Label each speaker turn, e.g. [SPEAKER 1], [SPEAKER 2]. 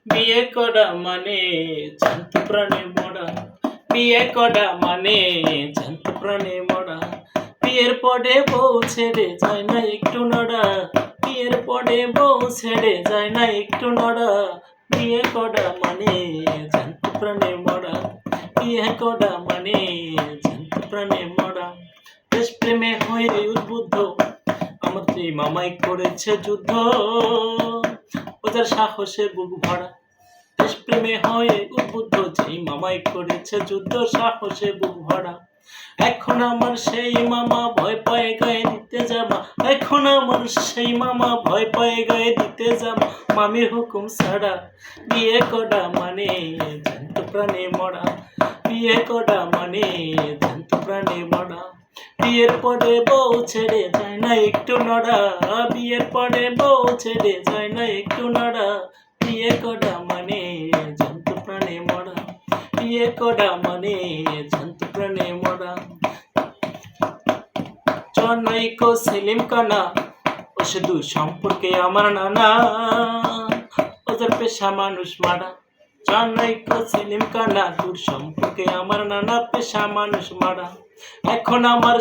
[SPEAKER 1] বিয়ে করা মানে জ্যান্ত প্রাণে মরা, বিয়ে করা মানে জ্যান্ত প্রাণে মরা। বিয়ের পরে বউ ছেড়ে যায় না একটু নড়া, বিয়ের পরে বউ ছেড়ে যায় না একটু নড়া। বিয়ে করা মানে জ্যান্ত প্রাণে মরা, বিয়ে করা মানে জ্যান্ত প্রাণে মরা। দেশ প্রেমে হয়ে উদ্বুদ্ধ আমার এই মামাই করেছে যুদ্ধ, ওদের সাহসে বুক ভরা। দেশপ্রেমে হয়ে উদ্বুদ্ধ যেই মামাই করেছে যুদ্ধ, সাহসে বুক ভরা। এখন আমার সেই মামা ভয় পায় গায়ে দিতে জামা, এখন আমার সেই মামা ভয় পায় গায়ে দিতে জামা। মামির হুকুম ছাড়া বিয়ে করা মানে জ্যান্ত প্রাণে মরা, বিয়ে করা মানে জ্যান্ত প্রাণে মরা। বিয়ের পরে বউ ছেড়ে যায় না একটু নড়া, বিয়ের পরে বউ ছেড়ে যায় না একটু নড়া। বিয়ে করা মানে জ্যান্ত প্রাণে মরা, বিয়ে করা মানে জ্যান্ত প্রাণে মরা। জনৈক সেলিম কানা ও শুধু সম্পর্কে আমার নানা, ওদের পেশা মানুষ মারা। জনৈক সেলিম কানা দূর সম্পর্কে আমার নানা, পেশা মানুষ মারা। এখন আমার